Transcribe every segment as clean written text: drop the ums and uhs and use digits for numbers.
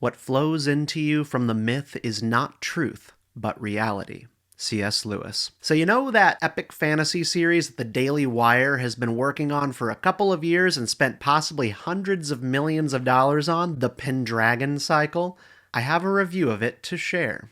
What flows into you from the myth is not truth, but reality. C.S. Lewis. So you know that epic fantasy series that the Daily Wire has been working on for a couple of years and spent possibly hundreds of millions of dollars on, the Pendragon Cycle? I have a review of it to share.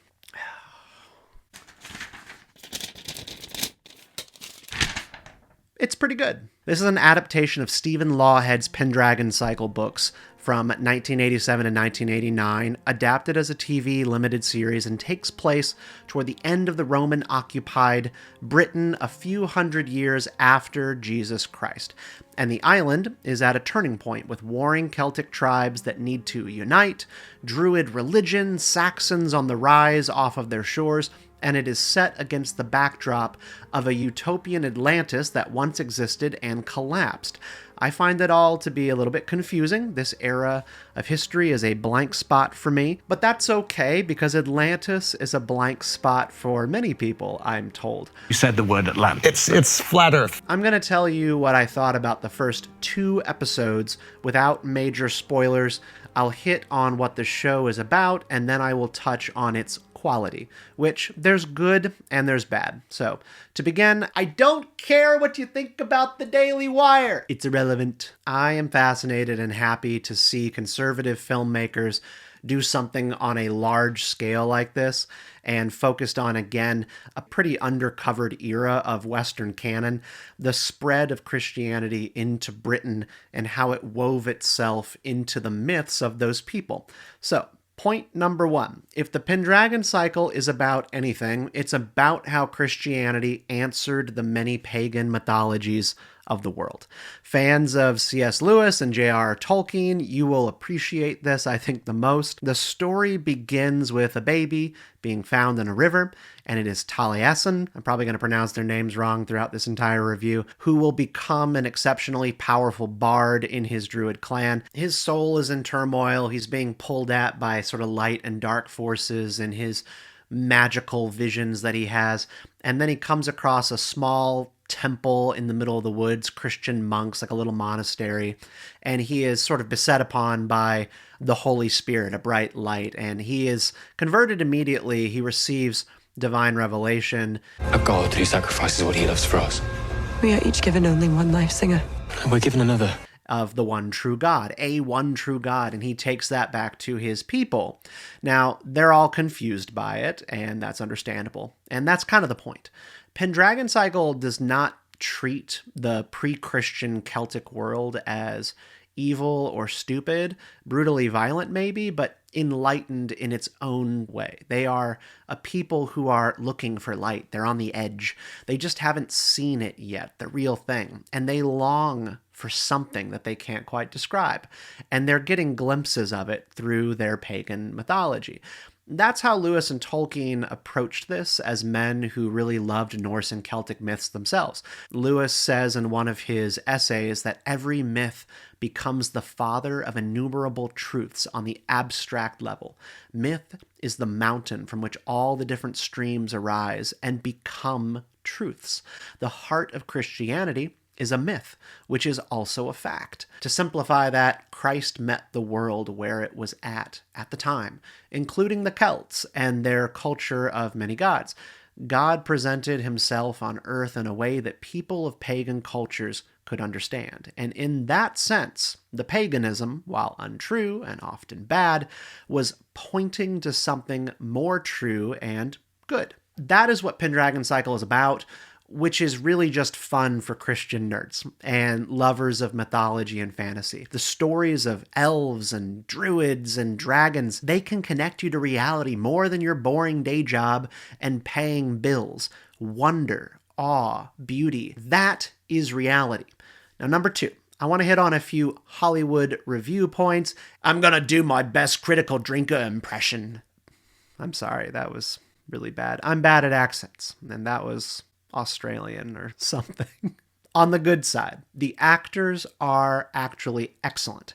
It's pretty good. This is an adaptation of Stephen Lawhead's Pendragon Cycle books from 1987 and 1989, adapted as a TV limited series, and takes place toward the end of the Roman-occupied Britain a few hundred years after Jesus Christ. And the island is at a turning point with warring Celtic tribes that need to unite, Druid religion, Saxons on the rise off of their shores, and it is set against the backdrop of a utopian Atlantis that once existed and collapsed. I find it all to be a little bit confusing. This era of history is a blank spot for me, but that's okay because Atlantis is a blank spot for many people, I'm told. You said the word Atlantis. It's flat Earth. I'm going to tell you what I thought about the first 2 episodes without major spoilers. I'll hit on what the show is about, and then I will touch on its quality, which there's good and there's bad. So, to begin, I don't care what you think about the Daily Wire. It's irrelevant. I am fascinated and happy to see conservative filmmakers do something on a large scale like this and focused on, again, a pretty undercovered era of Western canon, the spread of Christianity into Britain and how it wove itself into the myths of those people. So, point number 1. If the Pendragon Cycle is about anything, it's about how Christianity answered the many pagan mythologies of the world. Fans of C.S. Lewis and J.R.R. Tolkien, you will appreciate this, I think, the most. The story begins with a baby being found in a river, and it is Taliesin, I'm probably going to pronounce their names wrong throughout this entire review, who will become an exceptionally powerful bard in his druid clan. His soul is in turmoil. He's being pulled at by sort of light and dark forces in his magical visions that he has. And then he comes across a small temple in the middle of the woods, Christian monks, like a little monastery, and he is sort of beset upon by the Holy Spirit, a bright light, and he is converted immediately. He receives divine revelation. A God who sacrifices what he loves for us. We are each given only one life, Singer. And we're given another. Of the one true God, a one true God, and he takes that back to his people. Now, they're all confused by it, and that's understandable. And that's kind of the point. Pendragon Cycle does not treat the pre-Christian Celtic world as evil or stupid, brutally violent maybe, but enlightened in its own way. They are a people who are looking for light. They're on the edge. They just haven't seen it yet, the real thing. And they long for something that they can't quite describe. And they're getting glimpses of it through their pagan mythology. That's how Lewis and Tolkien approached this as men who really loved Norse and Celtic myths themselves. Lewis says in one of his essays that every myth becomes the father of innumerable truths on the abstract level. Myth is the mountain from which all the different streams arise and become truths. The heart of Christianity is a myth, which is also a fact. To simplify that, Christ met the world where it was at the time, including the Celts and their culture of many gods. God presented himself on earth in a way that people of pagan cultures could understand. And in that sense, the paganism, while untrue and often bad, was pointing to something more true and good. That is what Pendragon Cycle is about, which is really just fun for Christian nerds and lovers of mythology and fantasy. The stories of elves and druids and dragons, they can connect you to reality more than your boring day job and paying bills. Wonder, awe, beauty, that is reality. Now, number 2. I want to hit on a few Hollywood review points. I'm going to do my best critical drinker impression. I'm sorry, that was really bad. I'm bad at accents, and that was Australian or something. On the good side, the actors are actually excellent.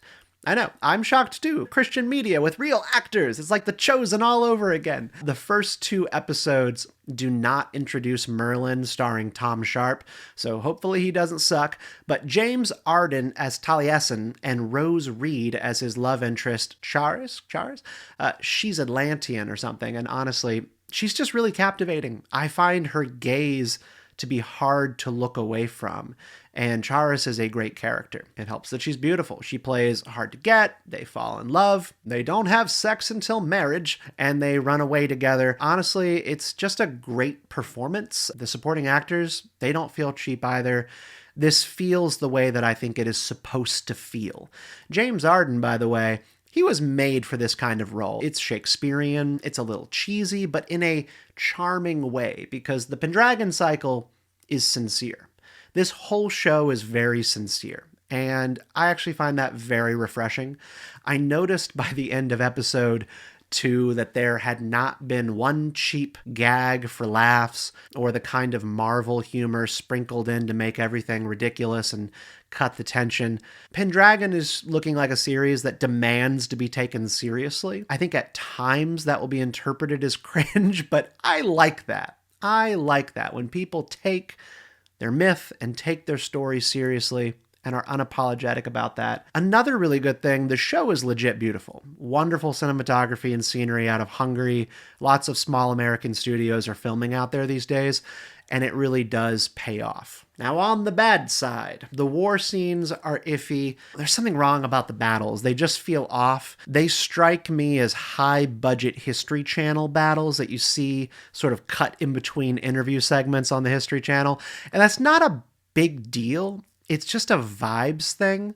I know. I'm shocked too. Christian media with real actors. It's like The Chosen all over again. The first 2 episodes do not introduce Merlin starring Tom Sharp, so hopefully he doesn't suck. But James Arden as Taliesin and Rose Reed as his love interest, Charis? She's Atlantean or something, and honestly, she's just really captivating. I find her gaze to be hard to look away from. And Charis is a great character. It helps that she's beautiful. She plays hard to get, they fall in love, they don't have sex until marriage, and they run away together. Honestly, it's just a great performance. The supporting actors, they don't feel cheap either. This feels the way that I think it is supposed to feel. James Arden, by the way, he was made for this kind of role. It's Shakespearean, it's a little cheesy, but in a charming way, because the Pendragon Cycle is sincere. This whole show is very sincere, and I actually find that very refreshing. I noticed by the end of episode 2 that there had not been one cheap gag for laughs or the kind of Marvel humor sprinkled in to make everything ridiculous and cut the tension. Pendragon is looking like a series that demands to be taken seriously. I think at times that will be interpreted as cringe, but I like that. I like that when people take their myth and take their story seriously and are unapologetic about that. Another really good thing, the show is legit beautiful. Wonderful cinematography and scenery out of Hungary. Lots of small American studios are filming out there these days, and it really does pay off. Now, on the bad side, the war scenes are iffy. There's something wrong about the battles. They just feel off. They strike me as high-budget History Channel battles that you see sort of cut in between interview segments on the History Channel. And that's not a big deal. It's just a vibes thing.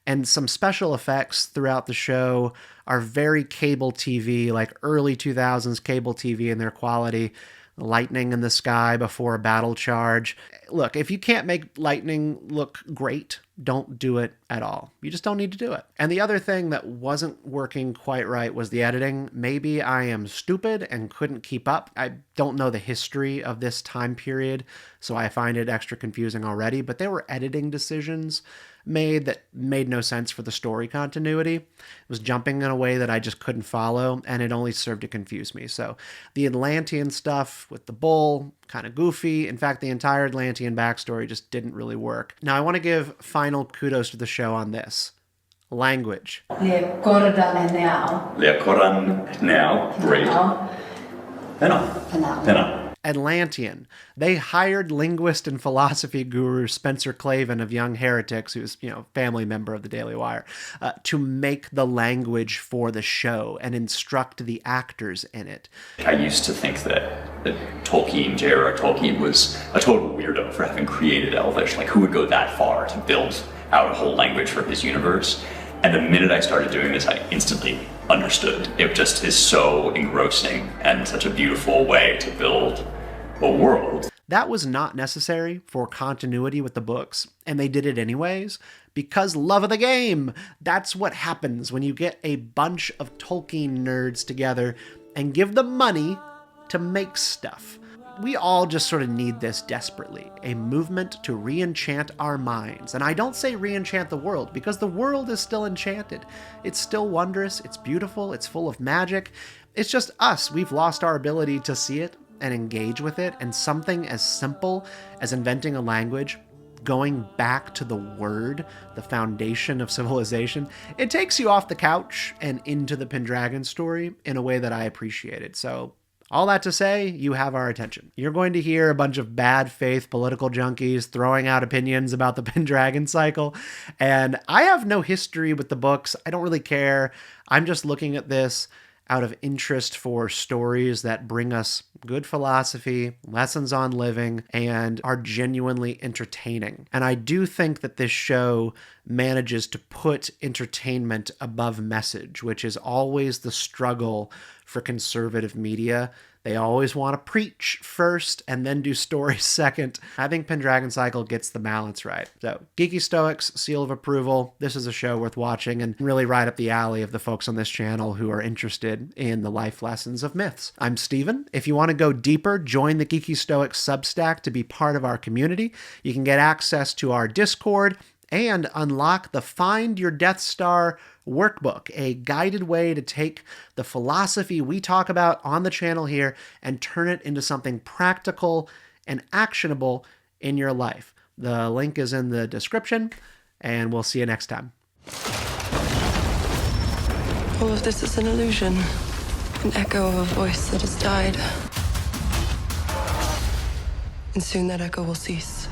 And some special effects throughout the show are very cable TV, like early 2000s cable TV in their quality. Lightning in the sky before a battle charge. Look, if you can't make lightning look great, don't do it at all. You just don't need to do it. And the other thing that wasn't working quite right was the editing. Maybe I am stupid and couldn't keep up. I don't know the history of this time period, so I find it extra confusing already, but there were editing decisions made that made no sense for the story continuity. It was jumping in a way that I just couldn't follow, and it only served to confuse me. So the Atlantean stuff with the bull, kind of goofy. In fact, the entire Atlantean backstory just didn't really work. Now, I want to give final kudos to the show on this. Language. Lekoran now, great. Penna. Atlantean. They hired linguist and philosophy guru Spencer Clavin of Young Heretics, who's, family member of the Daily Wire, to make the language for the show and instruct the actors in it. I used to think that J.R.R. Tolkien was a total weirdo for having created Elvish. Like, who would go that far to build out a whole language for his universe? And the minute I started doing this, I instantly understood. It just is so engrossing and such a beautiful way to build a world. That was not necessary for continuity with the books, and they did it anyways, because love of the game. That's what happens when you get a bunch of Tolkien nerds together and give them money to make stuff. We all just sort of need this desperately, a movement to re-enchant our minds. And I don't say re-enchant the world, because the world is still enchanted. It's still wondrous, it's beautiful, it's full of magic. It's just us. We've lost our ability to see it and engage with it, and something as simple as inventing a language, going back to the word, the foundation of civilization, it takes you off the couch and into the Pendragon story in a way that I appreciated. So all that to say, you have our attention. You're going to hear a bunch of bad faith political junkies throwing out opinions about the Pendragon Cycle, and I have no history with the books. I don't really care. I'm just looking at this out of interest for stories that bring us good philosophy, lessons on living, and are genuinely entertaining. And I do think that this show manages to put entertainment above message, which is always the struggle for conservative media. They always want to preach first and then do story second. I think Pendragon Cycle gets the balance right. So, Geeky Stoics, seal of approval. This is a show worth watching and really right up the alley of the folks on this channel who are interested in the life lessons of myths. I'm Steven. If you want to go deeper, join the Geeky Stoics Substack to be part of our community. You can get access to our Discord and unlock the Find Your Death Star workbook, a guided way to take the philosophy we talk about on the channel here and turn it into something practical and actionable in your life. The link is in the description, and we'll see you next time. All of this is an illusion, an echo of a voice that has died. And soon that echo will cease.